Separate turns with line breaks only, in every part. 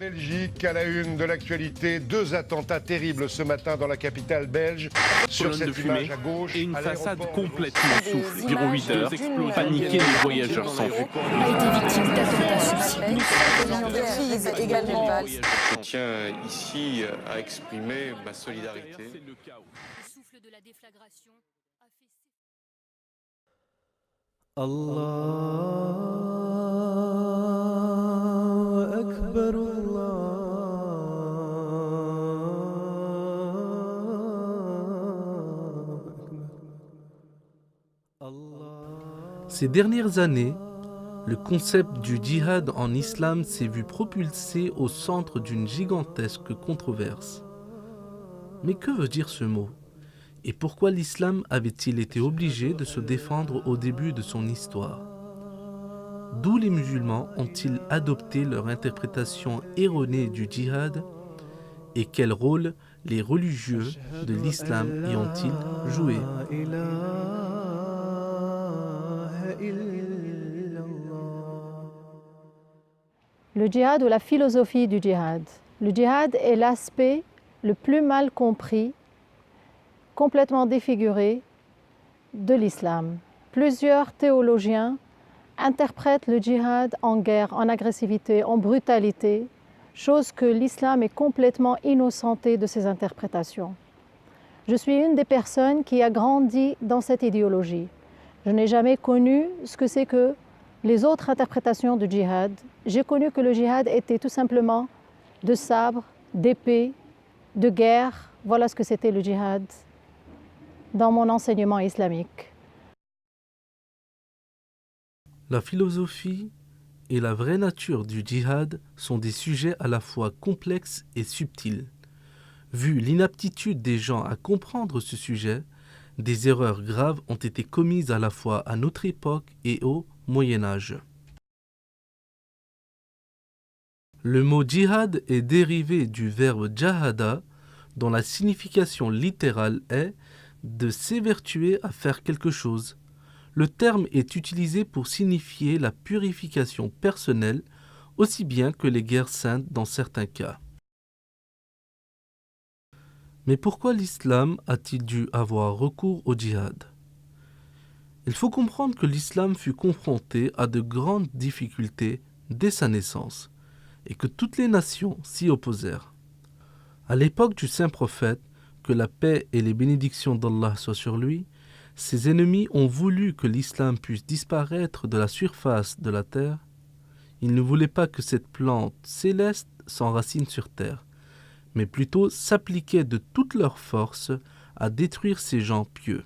Belgique, à la une de l'actualité, deux attentats terribles ce matin dans la capitale belge. Sur cette image à gauche,
et une
à
façade
l'aéroport
complètement souffle. Durant 8 heures,
d'une
paniqués, les voyageurs s'enfuient.
a été victime d'attentats suicidaires. Également.
Je tiens ici à exprimer ma solidarité.
Le souffle de la déflagration a fait...
الله أكبر الله. Ces dernières années, le concept du djihad en islam s'est vu propulsé au centre d'une gigantesque controverse. Mais que veut dire ce mot ? Et pourquoi l'islam avait-il été obligé de se défendre au début de son histoire ? D'où les musulmans ont-ils adopté leur interprétation erronée du djihad ? Et quel rôle les religieux de l'islam y ont-ils joué ?
Le djihad ou la philosophie du djihad. Le djihad est l'aspect le plus mal compris, complètement défiguré de l'islam. Plusieurs théologiens interprètent le djihad en guerre, en agressivité, en brutalité, chose que l'islam est complètement innocenté de ces interprétations. Je suis une des personnes qui a grandi dans cette idéologie. Je n'ai jamais connu ce que c'est que les autres interprétations du djihad. J'ai connu que le djihad était tout simplement de sabre, d'épée, de guerre. Voilà ce que c'était le djihad dans mon enseignement islamique.
La philosophie et la vraie nature du djihad sont des sujets à la fois complexes et subtils. Vu l'inaptitude des gens à comprendre ce sujet, des erreurs graves ont été commises à la fois à notre époque et au Moyen-Âge. Le mot djihad est dérivé du verbe jahada, dont la signification littérale est de s'évertuer à faire quelque chose. Le terme est utilisé pour signifier la purification personnelle, aussi bien que les guerres saintes dans certains cas. Mais pourquoi l'islam a-t-il dû avoir recours au djihad ? Il faut comprendre que l'islam fut confronté à de grandes difficultés dès sa naissance, et que toutes les nations s'y opposèrent. À l'époque du saint prophète, que la paix et les bénédictions d'Allah soient sur lui, ses ennemis ont voulu que l'islam puisse disparaître de la surface de la terre. Ils ne voulaient pas que cette plante céleste s'enracine sur terre, mais plutôt s'appliquaient de toute leur force à détruire ces gens pieux.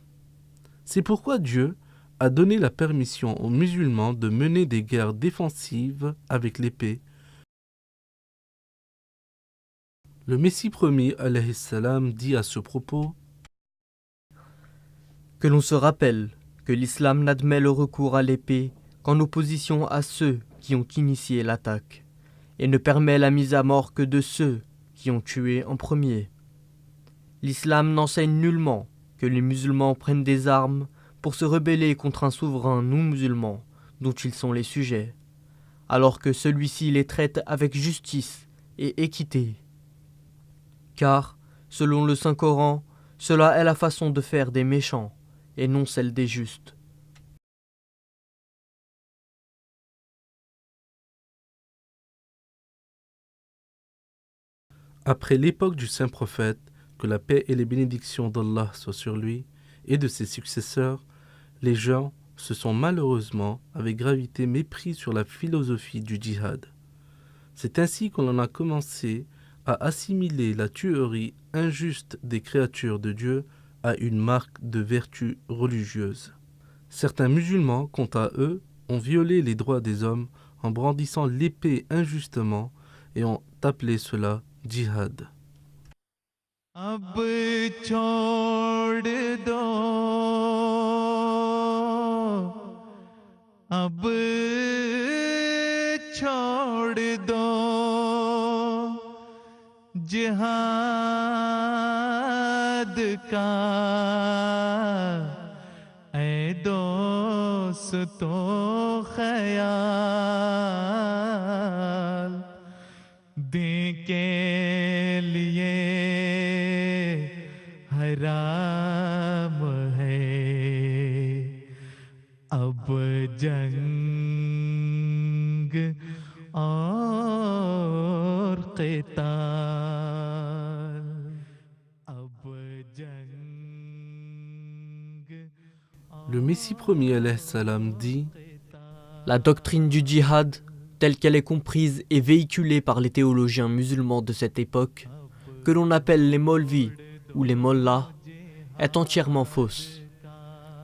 C'est pourquoi Dieu a donné la permission aux musulmans de mener des guerres défensives avec l'épée. Le Messie promis, alayhi salam, dit à ce propos :
que l'on se rappelle que l'islam n'admet le recours à l'épée qu'en opposition à ceux qui ont initié l'attaque, et ne permet la mise à mort que de ceux qui ont tué en premier. L'islam n'enseigne nullement que les musulmans prennent des armes pour se rebeller contre un souverain non-musulman dont ils sont les sujets, alors que celui-ci les traite avec justice et équité. Car, selon le Saint-Coran, cela est la façon de faire des méchants, et non celle des justes.
Après l'époque du saint prophète, que la paix et les bénédictions d'Allah soient sur lui et de ses successeurs, les gens se sont malheureusement avec gravité mépris sur la philosophie du djihad. C'est ainsi qu'on en a commencé à assimiler la tuerie injuste des créatures de Dieu à une marque de vertu religieuse. Certains musulmans, quant à eux, ont violé les droits des hommes en brandissant l'épée injustement et ont appelé cela djihad.
अब छोड़ दो अब छोड़ दो जिहाद का ऐ दोस्तों ख्याल दे राम है अब जंग और क़िताल अब जंग
Le Messie premier alayhi salam dit:
La doctrine du djihad, telle qu'elle est comprise et véhiculée par les théologiens musulmans de cette époque, que l'on appelle les Maulvis ou les Mollahs, est entièrement fausse.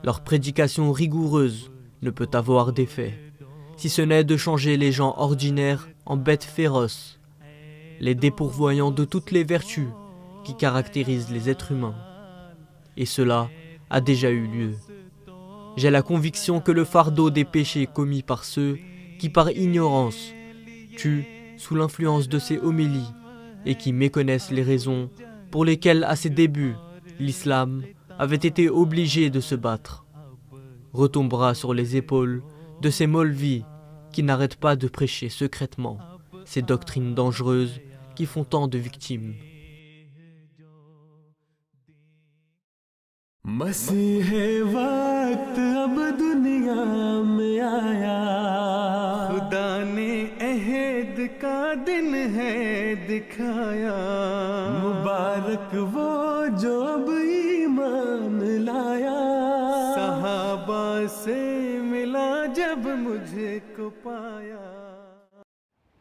Leur prédication rigoureuse ne peut avoir d'effet, si ce n'est de changer les gens ordinaires en bêtes féroces, les dépourvoyant de toutes les vertus qui caractérisent les êtres humains. Et cela a déjà eu lieu. J'ai la conviction que le fardeau des péchés commis par ceux qui par ignorance tuent sous l'influence de ces homélies et qui méconnaissent les raisons pour lesquelles à ses débuts l'islam avait été obligé de se battre, retombera sur les épaules de ces Maulvis qui n'arrêtent pas de prêcher secrètement ces doctrines dangereuses qui font tant de victimes.
मसीह वक्त अब दुनिया में आया खुदा ने अहद का दिन है दिखाया मुबारक वो जो अब ईमान लाया सहाबा से मिला जब मुझको पाया.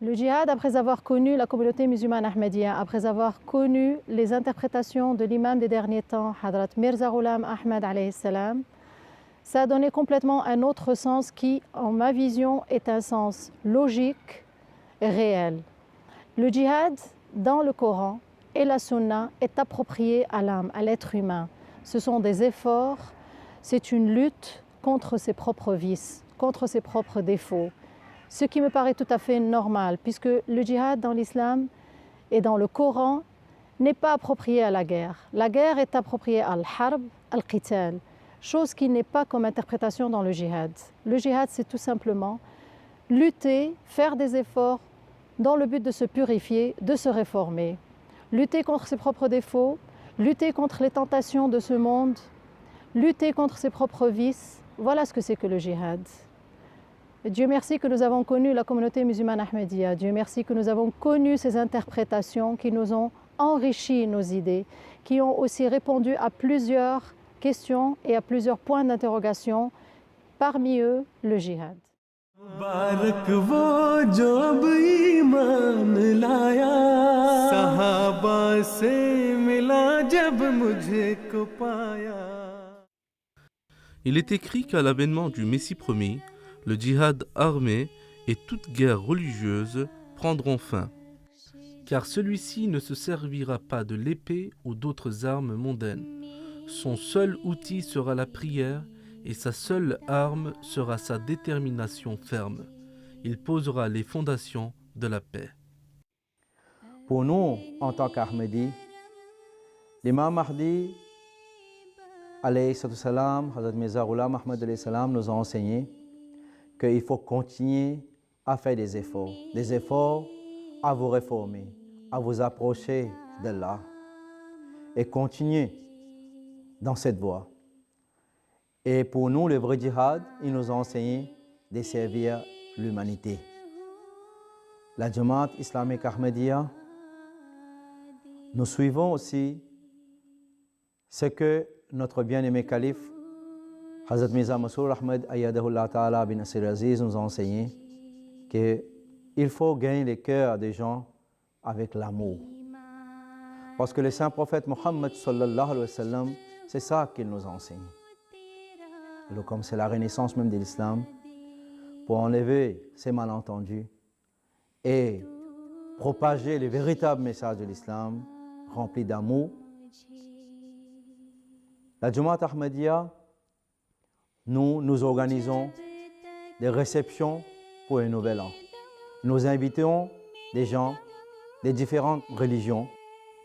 Le djihad, après avoir connu la communauté musulmane ahmadiyya, après avoir connu les interprétations de l'imam des derniers temps, Hadrat Mirza Ghulam Ahmad alayhi salam, ça a donné complètement un autre sens qui, en ma vision, est un sens logique et réel. Le djihad, dans le Coran et la Sunna, est approprié à l'âme, à l'être humain. Ce sont des efforts, c'est une lutte contre ses propres vices, contre ses propres défauts. Ce qui me paraît tout à fait normal, puisque le djihad dans l'islam et dans le Coran n'est pas approprié à la guerre. La guerre est appropriée à al-harb, al-qital, chose qui n'est pas comme interprétation dans le djihad. Le djihad, c'est tout simplement lutter, faire des efforts dans le but de se purifier, de se réformer. Lutter contre ses propres défauts, lutter contre les tentations de ce monde, lutter contre ses propres vices. Voilà ce que c'est que le djihad. Dieu merci que nous avons connu la communauté musulmane ahmadiyya. Dieu merci que nous avons connu ces interprétations qui nous ont enrichi nos idées, qui ont aussi répondu à plusieurs questions et à plusieurs points d'interrogation, parmi eux le djihad.
मुबारक वो जो अब ईमान लाया सहाबा से मिला जब मुझको पाया.
Il est écrit qu'à l'avènement du Messie premier, le djihad armé et toute guerre religieuse prendront fin, car celui-ci ne se servira pas de l'épée ou d'autres armes mondaines. Son seul outil sera la prière et sa seule arme sera sa détermination ferme. Il posera les fondations de la paix.
Pour nous, en tant qu'Ahmadi, l'imam Mahdi, alayhi salam, Hazrat Mirza Ghulam Ahmad alayhi salam, nous a enseigné qu'il faut continuer à faire des efforts à vous réformer, à vous approcher d'Allah et continuer dans cette voie. Et pour nous, le vrai djihad, il nous a enseigné de servir l'humanité. La Jamaat islamique Ahmadiyya, nous suivons aussi ce que notre bien-aimé calife Hazrat Mirza Masroor Ahmad Ayyadahullah Ta'ala bin Nasir Aziz nous a enseigné qu'il faut gagner les cœurs des gens avec l'amour. Parce que le saint prophète Mohammed sallallahu alayhi wa sallam, c'est ça qu'il nous enseigne. Alors comme c'est la renaissance même de l'islam, pour enlever ces malentendus et propager le véritable message de l'islam rempli d'amour, la Jamaat Ahmadiyya, nous organisons des réceptions pour un nouvel an. Nous invitons des gens des différentes religions,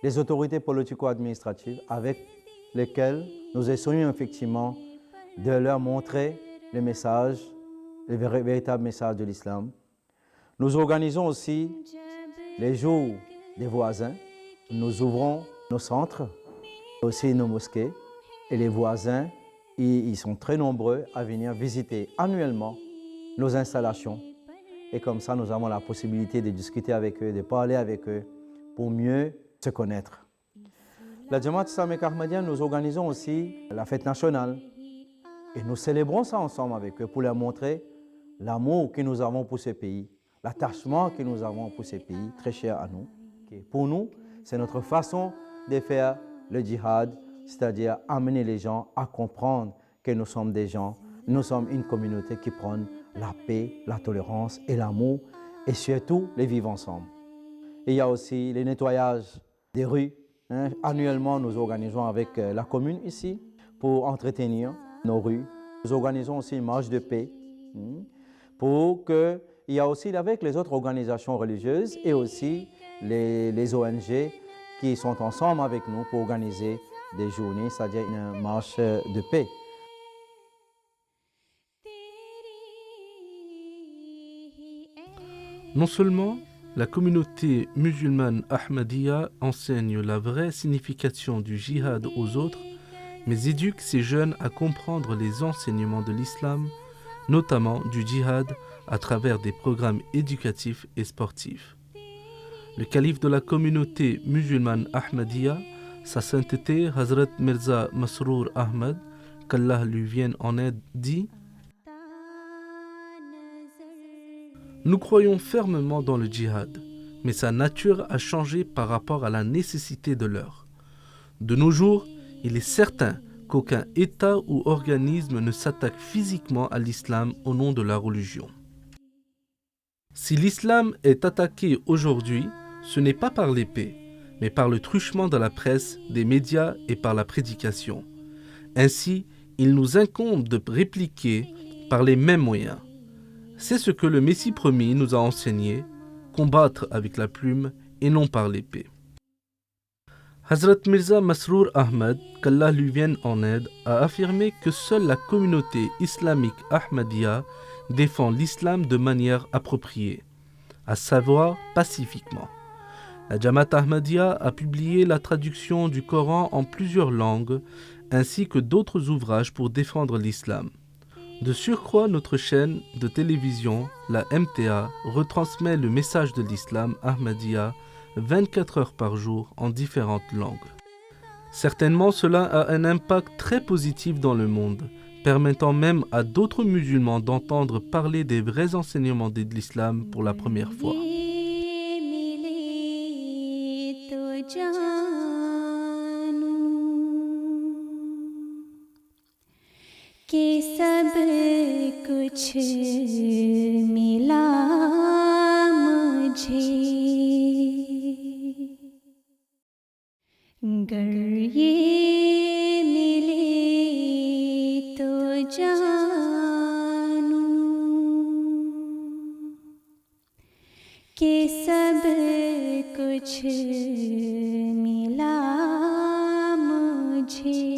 des autorités politico-administratives avec lesquelles nous essayons effectivement de leur montrer le message, le véritable message de l'islam. Nous organisons aussi les jours des voisins. Nous ouvrons nos centres aussi nos mosquées et les voisins. Ils sont très nombreux à venir visiter annuellement nos installations. Et comme ça, nous avons la possibilité de discuter avec eux, de parler avec eux pour mieux se connaître. La Jamaat islamique ahmadiyya, nous organisons aussi la fête nationale. Et nous célébrons ça ensemble avec eux pour leur montrer l'amour que nous avons pour ce pays, l'attachement que nous avons pour ce pays, très cher à nous. Pour nous, c'est notre façon de faire le djihad, c'est-à-dire amener les gens à comprendre que nous sommes des gens, nous sommes une communauté qui prône la paix, la tolérance et l'amour, et surtout les vivre ensemble. Et il y a aussi le nettoyage des rues. Annuellement, nous organisons avec la commune ici pour entretenir nos rues. Nous organisons aussi une marche de paix il y a aussi avec les autres organisations religieuses et aussi les ONG qui sont ensemble avec nous pour organiser des journées, c'est-à-dire une marche de paix.
Non seulement la communauté musulmane Ahmadiyya enseigne la vraie signification du djihad aux autres, mais éduque ces jeunes à comprendre les enseignements de l'islam, notamment du djihad à travers des programmes éducatifs et sportifs. Le calife de la communauté musulmane Ahmadiyya, sa sainteté Hazrat Mirza Masroor Ahmad, qu'Allah lui vienne en aide, dit: Nous croyons fermement dans le djihad, mais sa nature a changé par rapport à la nécessité de l'heure. De nos jours, il est certain qu'aucun État ou organisme ne s'attaque physiquement à l'islam au nom de la religion. Si l'islam est attaqué aujourd'hui, ce n'est pas par l'épée, mais par le truchement de la presse, des médias et par la prédication. Ainsi, il nous incombe de répliquer par les mêmes moyens. C'est ce que le Messie promis nous a enseigné, combattre avec la plume et non par l'épée. Hazrat Mirza Masroor Ahmad, qu'Allah lui vienne en aide, a affirmé que seule la communauté islamique Ahmadiyya défend l'islam de manière appropriée, à savoir pacifiquement. La Jamaat Ahmadiyya a publié la traduction du Coran en plusieurs langues, ainsi que d'autres ouvrages pour défendre l'islam. De surcroît, notre chaîne de télévision, la MTA, retransmet le message de l'islam Ahmadiyya 24 heures par jour en différentes langues. Certainement, cela a un impact très positif dans le monde, permettant même à d'autres musulmans d'entendre parler des vrais enseignements de l'islam pour la première fois.
कि सब कुछ मिला मुझे गर ये मिले तो जानूं कि सब कुछ मिला मुझे